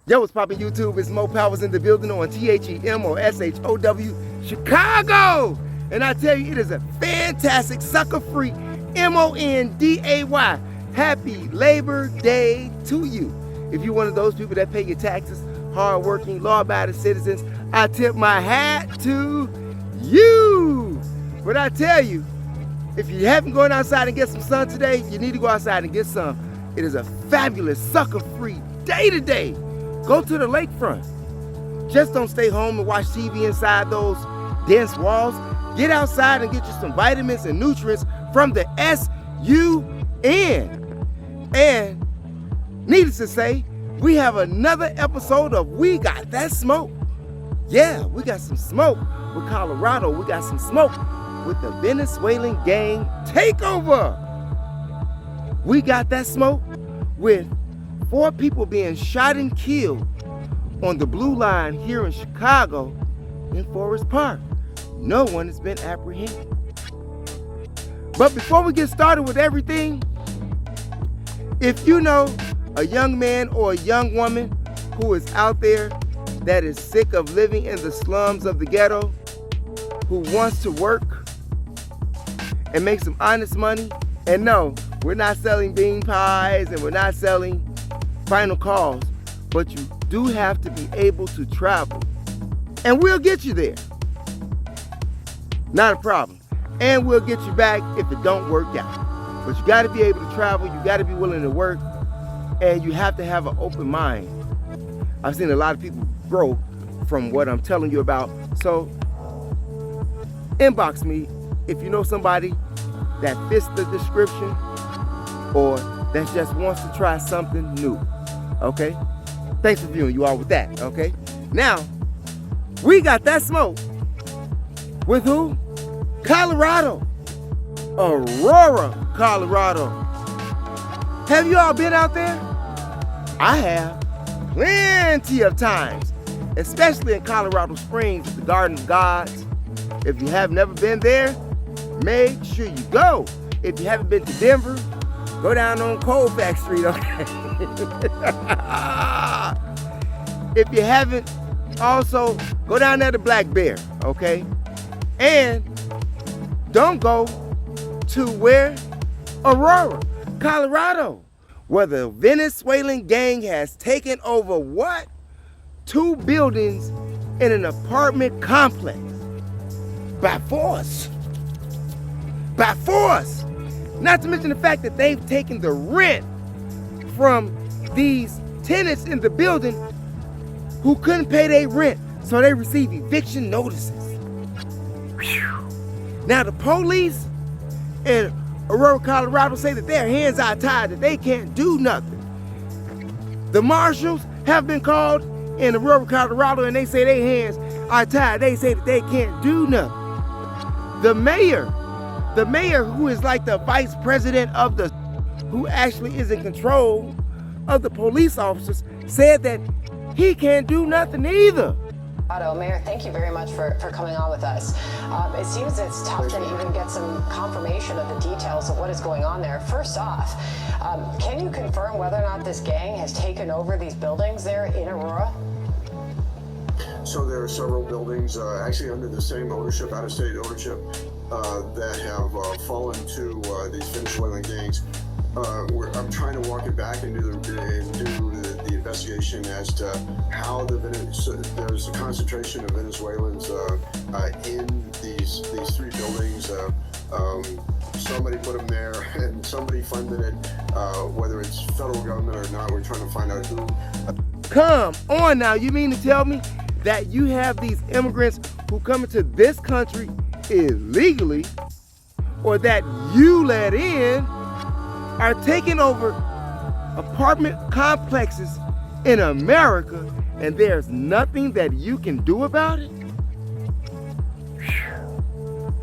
Yo, what's poppin' YouTube? It's Mo Powers in the building on THEMOSHOW Chicago. And I tell you, it is a fantastic sucker-free MONDAY. Happy Labor Day to you. If you're one of those people that pay your taxes, hard-working, law-abiding citizens, I tip my hat to you. But I tell you, if you haven't gone outside and get some sun today, you need to go outside and get some. It is a fabulous sucker-free day today. Go to the lakefront. Just don't stay home and watch TV inside those dense walls. Get outside and get you some vitamins and nutrients from the S-U-N. And needless to say, we have another episode of We Got That Smoke. Yeah, we got some smoke with Colorado. We got some smoke with the Venezuelan gang takeover. We got that smoke with 4 people being shot and killed on the Blue Line here in Chicago in Forest Park. No one has been apprehended. But before we get started with everything, if you know a young man or a young woman who is out there that is sick of living in the slums of the ghetto, who wants to work and make some honest money, and no, we're not selling bean pies and we're not selling final calls, but you do have to be able to travel. And we'll get you there. Not a problem. And we'll get you back if it don't work out. But you got to be able to travel, you got to be willing to work, and you have to have an open mind. I've seen a lot of people grow from what I'm telling you about. So inbox me if you know somebody that fits the description or that just wants to try something new. Okay? Thanks for viewing you all with that, okay? Now, we got that smoke with who? Colorado. Aurora, Colorado. Have you all been out there? I have. Plenty of times. Especially in Colorado Springs at the Garden of Gods. If you have never been there, make sure you go. If you haven't been to Denver, go down on Colfax Street, okay? If you haven't, also go down there to Black Bear, okay? And don't go to where? Aurora, Colorado, where the Venezuelan gang has taken over what? 2 buildings in an apartment complex. By force. By force. Not to mention the fact that they've taken the rent from these tenants in the building who couldn't pay their rent, so they received eviction notices. Whew. Now the police in Aurora, Colorado say that their hands are tied, that they can't do nothing. The marshals have been called in Aurora, Colorado, and they say their hands are tied. They say that they can't do nothing. The mayor who is like the vice president of the, who actually is in control of the police officers, said that he can't do nothing either. Mayor, thank you very much for coming on with us. It seems it's tough to even get some confirmation of the details of what is going on there. First off, can you confirm whether or not this gang has taken over these buildings there in Aurora? So there are several buildings actually under the same ownership, out-of-state ownership, that have fallen to these Venezuelan gangs. I'm trying to walk it back and do the investigation as to how there's a concentration of Venezuelans in these 3 buildings. Somebody put them there and somebody funded it, whether it's federal government or not. We're trying to find out who. Come on now, you mean to tell me that you have these immigrants who come into this country illegally, or that you let in, are taking over apartment complexes in America, and there's nothing that you can do about it? Whew.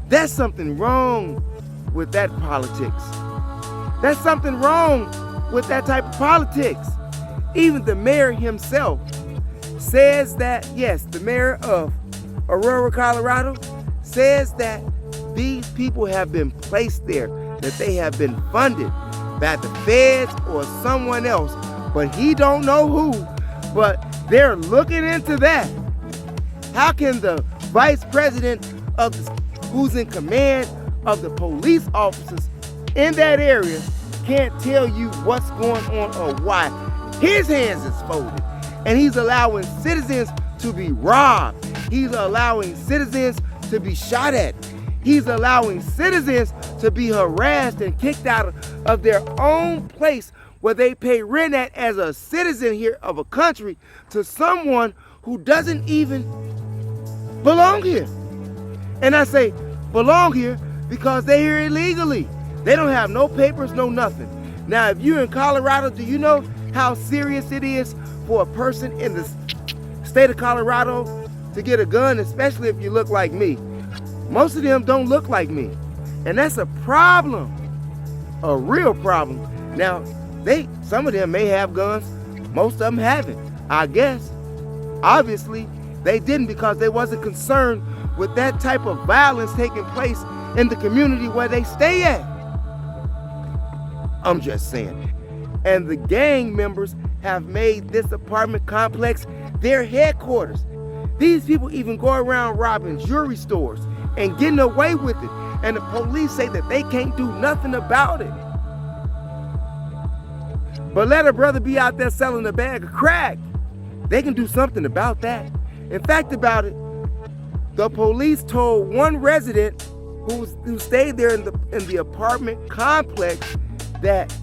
There's something wrong with that politics. There's something wrong with that type of politics. Even the mayor himself says that, yes, the mayor of Aurora, Colorado, says that these people have been placed there, that they have been funded by the feds or someone else, but he don't know who. But they're looking into that. How can the vice president who's in command of the police officers in that area can't tell you what's going on or why? His hands is folded, and he's allowing citizens to be robbed. He's allowing citizens to be shot at. He's allowing citizens to be harassed and kicked out of their own place where they pay rent at as a citizen here of a country to someone who doesn't even belong here. And I say belong here because they're here illegally. They don't have no papers, no nothing. Now, if you're in Colorado, do you know how serious it is for a person in the state of Colorado to get a gun, especially if you look like me? Most of them don't look like me. And that's a problem, a real problem. Now, some of them may have guns, most of them haven't, I guess. Obviously, they didn't because they wasn't concerned with that type of violence taking place in the community where they stay at. I'm just saying. And the gang members have made this apartment complex their headquarters. These people even go around robbing jewelry stores and getting away with it. And the police say that they can't do nothing about it. But let a brother be out there selling a bag of crack. They can do something about that. In fact about it, the police told one resident who stayed there in the apartment complex that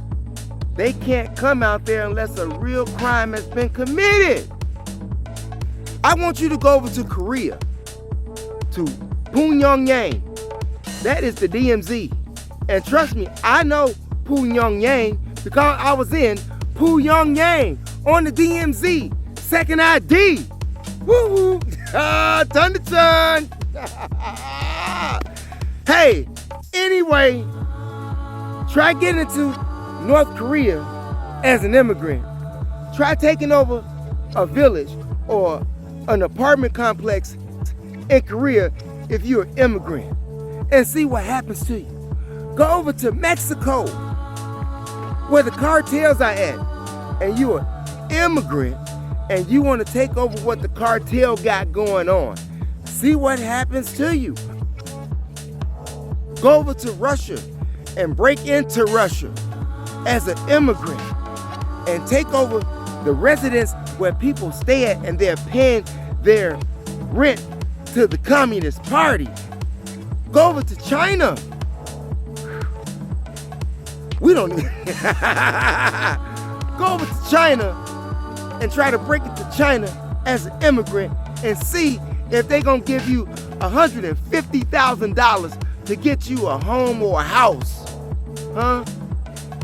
they can't come out there unless a real crime has been committed. I want you to go over to Korea, to Pyongyang. That is the DMZ. And trust me, I know Pyongyang because I was in Pyongyang on the DMZ. Second ID. Woo-woo. Turn to turn. Hey, anyway, try getting into North Korea as an immigrant. Try taking over a village or an apartment complex in Korea if you're an immigrant and see what happens to you. Go over to Mexico where the cartels are at and you're an immigrant and you want to take over what the cartel got going on. See what happens to you. Go over to Russia and break into Russia as an immigrant and take over the residence where people stay at and they're paying their rent to the Communist Party. Go over to China. We don't go over to China and try to break into China as an immigrant and see if they're gonna give you $150,000 to get you a home or a house. Huh?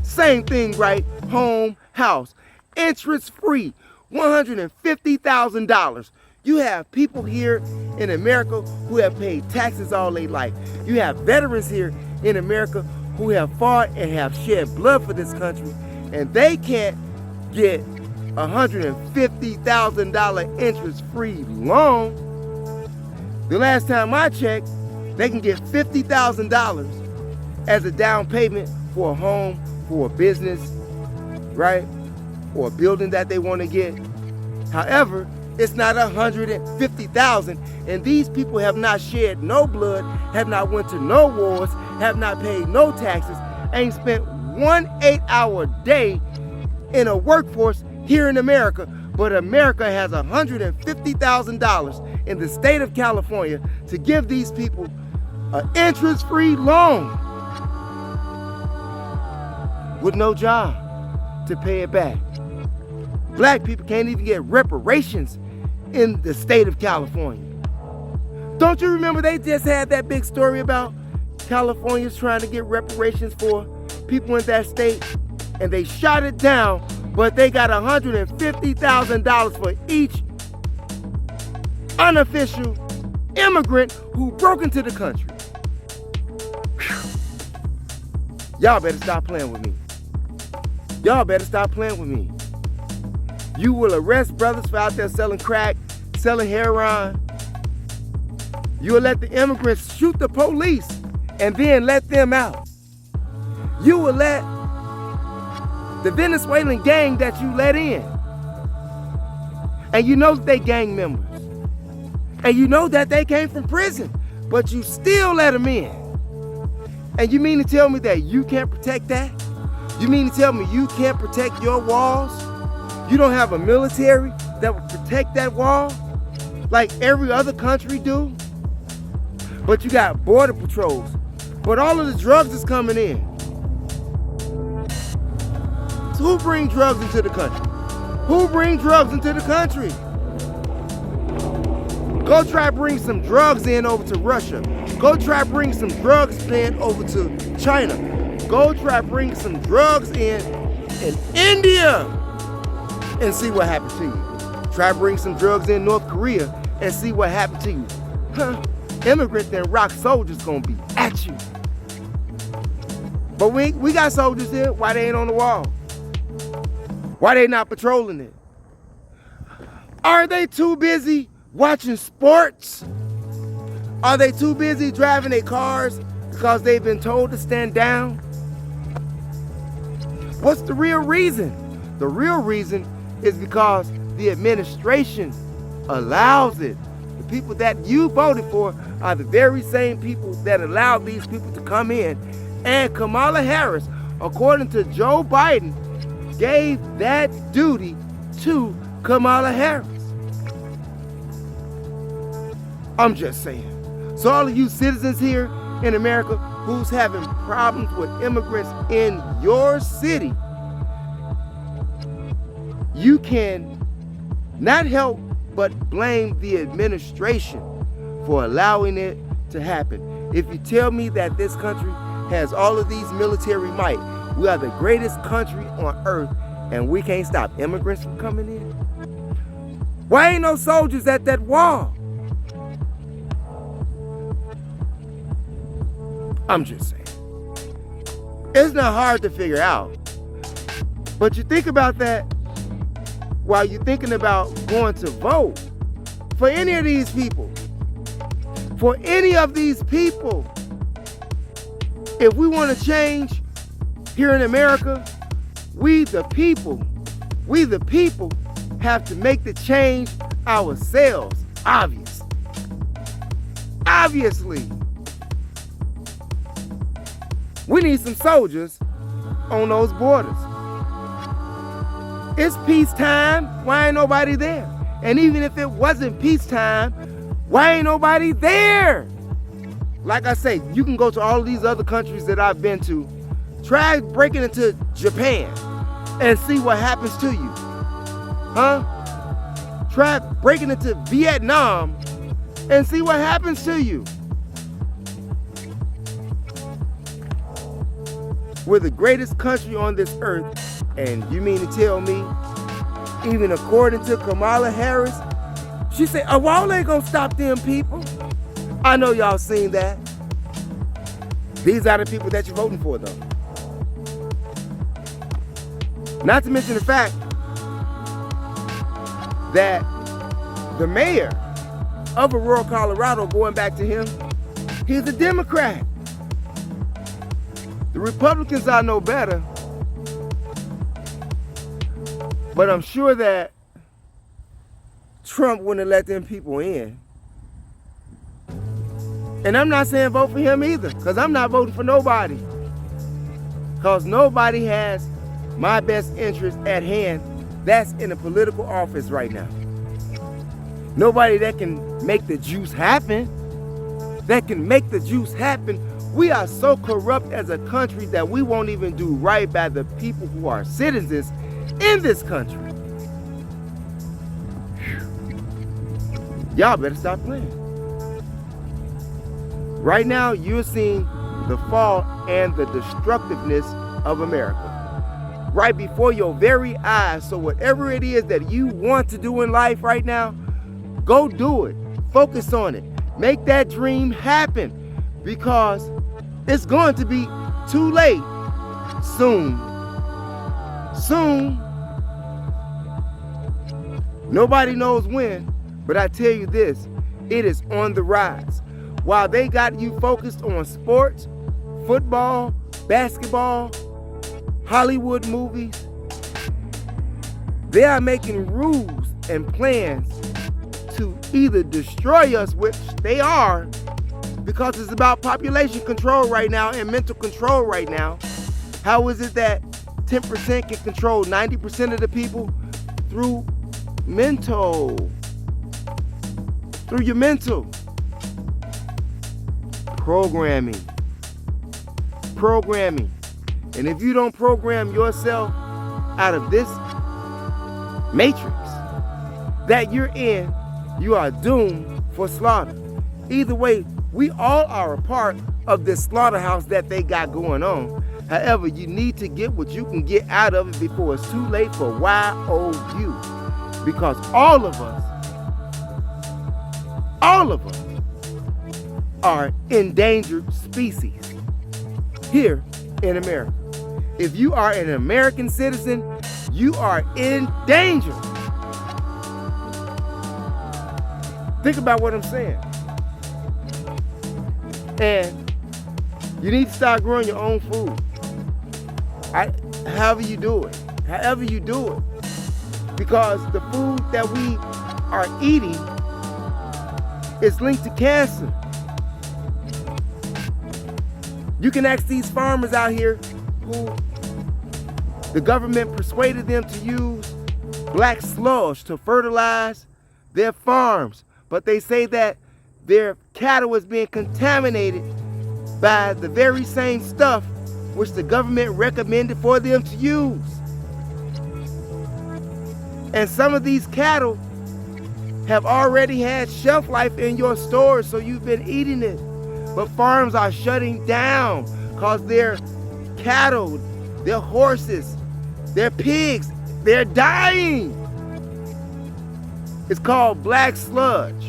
Same thing, right? Home, house. Interest free. $150,000. You have people here in America who have paid taxes all their life. You have veterans here in America who have fought and have shed blood for this country, and they can't get $150,000 interest-free loan. The last time I checked, they can get $50,000 as a down payment for a home, for a business, right? Or a building that they want to get. However, it's not $150,000, and these people have not shed no blood, have not went to no wars, have not paid no taxes, ain't spent 1 8-hour day in a workforce here in America. But America has $150,000 in the state of California to give these people an interest-free loan with no job to pay it back. Black people can't even get reparations in the state of California. Don't you remember they just had that big story about Californians trying to get reparations for people in that state, and they shot it down, but they got $150,000 for each unofficial immigrant who broke into the country. Whew. Y'all better stop playing with me. Y'all better stop playing with me. You will arrest brothers for out there selling crack, selling heroin. You will let the immigrants shoot the police and then let them out. You will let the Venezuelan gang that you let in And you know that they gang members. And you know that they came from prison, but you still let them in. And you mean to tell me that you can't protect that? You mean to tell me you can't protect your walls? You don't have a military that will protect that wall like every other country do? But you got border patrols. But all of the drugs is coming in. So who brings drugs into the country? Who brings drugs into the country? Go try bring some drugs in over to Russia. Go try bring some drugs in over to China. Go try bring some drugs in India and see what happens to you. Try bring some drugs in North Korea and see what happens to you. Huh? Immigrants and rock soldiers gonna be at you. But we got soldiers here. Why they ain't on the wall? Why they not patrolling it? Are they too busy watching sports? Are they too busy driving their cars because they've been told to stand down? What's the real reason? The real reason is because the administration allows it. The people that you voted for are the very same people that allowed these people to come in. And Kamala Harris, according to Joe Biden, gave that duty to Kamala Harris. I'm just saying. So all of you citizens here in America who's having problems with immigrants in your city, you can not help but blame the administration for allowing it to happen. If you tell me that this country has all of these military might, we are the greatest country on earth, and we can't stop immigrants from coming in? Why ain't no soldiers at that wall? I'm just saying. It's not hard to figure out. But you think about that while you're thinking about going to vote for any of these people. For any of these people. If we want to change here in America, we the people have to make the change ourselves, obviously. We need some soldiers on those borders. It's peacetime, why ain't nobody there? And even if it wasn't peacetime, why ain't nobody there? Like I say, you can go to all of these other countries that I've been to. Try breaking into Japan and see what happens to you. Huh? Try breaking into Vietnam and see what happens to you. We're the greatest country on this earth, and you mean to tell me, even according to Kamala Harris, she said, a wall ain't gonna stop them people. I know y'all seen that. These are the people that you're voting for, though. Not to mention the fact that the mayor of Aurora, Colorado, going back to him, he's a Democrat. The Republicans are no better, but I'm sure that Trump wouldn't have let them people in. And I'm not saying vote for him either, because I'm not voting for nobody. Because nobody has my best interest at hand that's in a political office right now. Nobody that can make the juice happen. We are so corrupt as a country that we won't even do right by the people who are citizens in this country. Y'all better stop playing. Right now, you're seeing the fall and the destructiveness of America right before your very eyes. So whatever it is that you want to do in life right now, go do it. Focus on it. Make that dream happen, because it's going to be too late soon. Nobody knows when, but I tell you this, it is on the rise. While they got you focused on sports, football, basketball, Hollywood movies, they are making rules and plans to either destroy us, which they are, because it's about population control right now and mental control right now. How is it that 10% can control 90% of the people? Through your mental programming. And if you don't program yourself out of this matrix that you're in, you are doomed for slaughter. Either way, we all are a part of this slaughterhouse that they got going on. However, you need to get what you can get out of it before it's too late for YOU. Because all of us are endangered species here in America. If you are an American citizen, you are in danger. Think about what I'm saying. And you need to start growing your own food. However you do it. Because the food that we are eating is linked to cancer. You can ask these farmers out here who the government persuaded them to use black sludge to fertilize their farms. But they say that their cattle is being contaminated by the very same stuff which the government recommended for them to use. And some of these cattle have already had shelf life in your stores, so you've been eating it. But farms are shutting down because their cattle, their horses, their pigs, they're dying. It's called black sludge.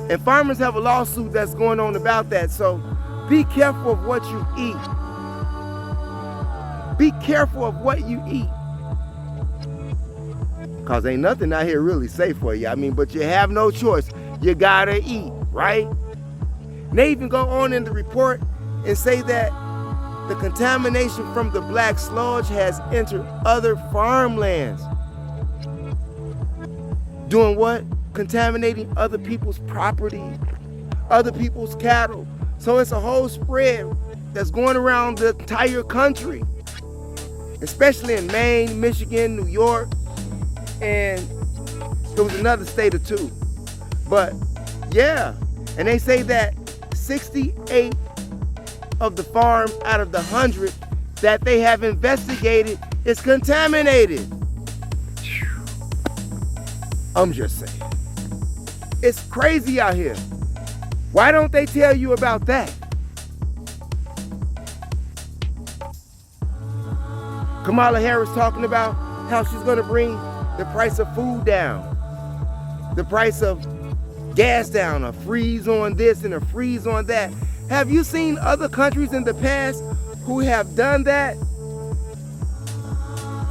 And farmers have a lawsuit that's going on about that. So be careful of what you eat. Be careful of what you eat. Because ain't nothing out here really safe for you. But you have no choice. You gotta eat, right? And they even go on in the report and say that the contamination from the black sludge has entered other farmlands. Doing what? Contaminating other people's property, other people's cattle. So it's a whole spread that's going around the entire country, especially in Maine, Michigan, New York, and there was another state or two. But yeah, and they say that 68 of the farms out of the 100 that they have investigated is contaminated. I'm just saying. It's crazy out here. Why don't they tell you about that? Kamala Harris talking about how she's going to bring the price of food down, the price of gas down, a freeze on this and a freeze on that. Have you seen other countries in the past who have done that?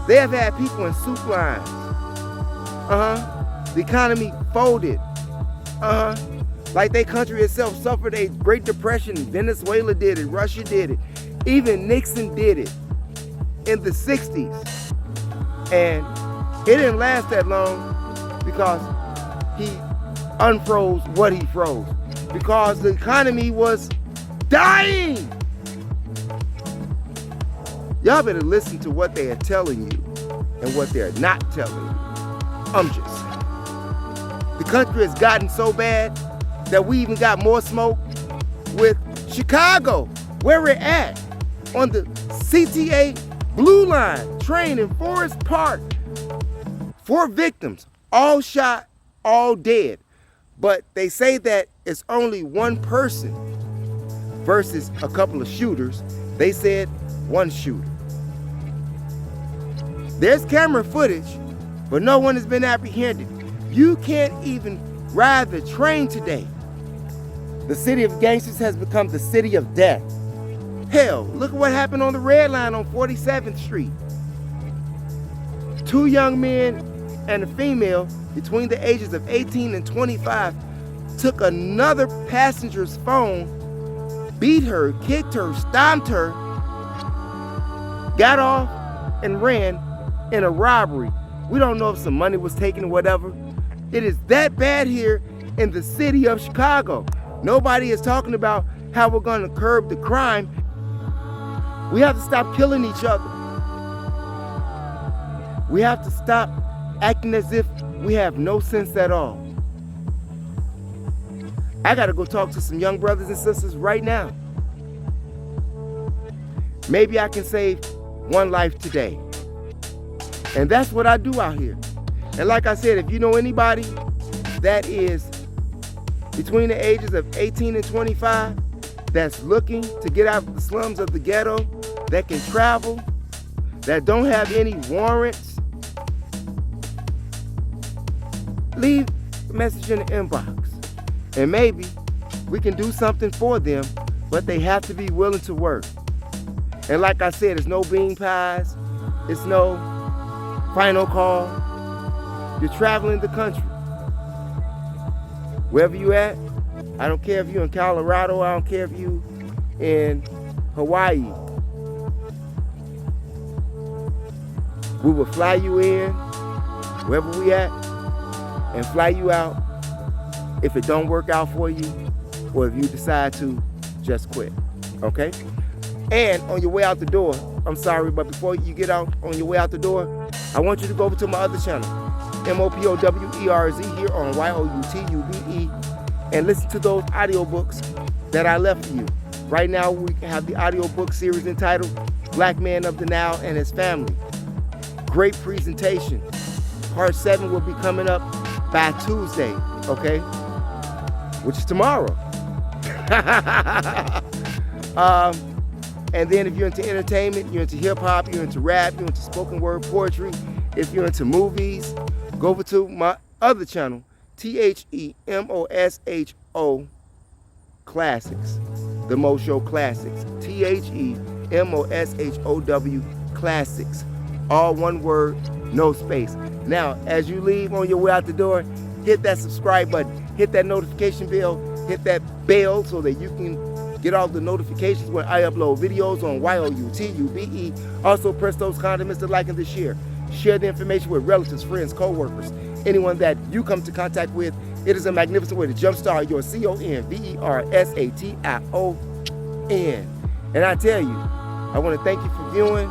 They have had people in soup lines. The economy folded. Like their country itself suffered a Great Depression. Venezuela did it. Russia did it. Even Nixon did it in the 60s. And it didn't last that long because he unfroze what he froze. Because the economy was dying. Y'all better listen to what they are telling you and what they're not telling you. I'm just saying. The country has gotten so bad that we even got more smoke with Chicago, where we're at, on the CTA Blue Line train in Forest Park. 4 victims, all shot, all dead. But they say that it's only one person versus a couple of shooters. They said one shooter. There's camera footage, but no one has been apprehended. You can't even ride the train today. The city of gangsters has become the city of death. Hell, look at what happened on the red line on 47th Street. 2 young men and a female between the ages of 18 and 25 took another passenger's phone, beat her, kicked her, stomped her, got off and ran in a robbery We don't know if some money was taken or whatever. It is that bad here in the city of Chicago. Nobody is talking about how we're going to curb the crime. We have to stop killing each other. We have to stop acting as if we have no sense at all. I got to go talk to some young brothers and sisters right now. Maybe I can save one life today. And that's what I do out here. And like I said, if you know anybody that is between the ages of 18 and 25 that's looking to get out of the slums of the ghetto, that can travel, that don't have any warrants, leave a message in the inbox. And maybe we can do something for them, but they have to be willing to work. And like I said, it's no bean pies, it's no final call. You're traveling the country. Wherever you at, I don't care if you're in Colorado, I don't care if you in Hawaii. We will fly you in, wherever we at, and fly you out if it don't work out for you, or if you decide to just quit, okay? And on your way out the door, I'm sorry, but before you get out on your way out the door, I want you to go over to my other channel, MOPOWERZ, here on YOUTUBE, and listen to those audiobooks that I left for you. Right now, we have the audiobook series entitled Black Man of the Now and His Family. Great presentation. Part 7 will be coming up by Tuesday, okay? Which is tomorrow. And then if you're into entertainment, you're into hip hop, you're into rap, you're into spoken word poetry, if you're into movies, go over to my other channel, THEMOSHO Classics. The Mo Show Classics. THEMOSHOW Classics. All one word, no space. Now, as you leave on your way out the door, hit that subscribe button, hit that notification bell, hit that bell so that you can get all the notifications when I upload videos on YOUTUBE. Also press those condiments to like and to share. Share the information with relatives, friends, co-workers, anyone that you come into contact with. It is a magnificent way to jumpstart your CONVERSATION. And I tell you, I want to thank you for viewing.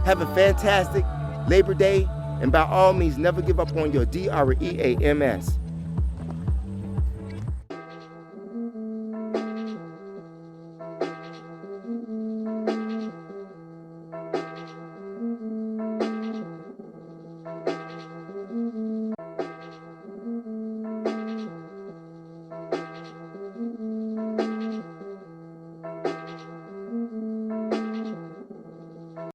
Have a fantastic Labor Day. And by all means, never give up on your DREAMS.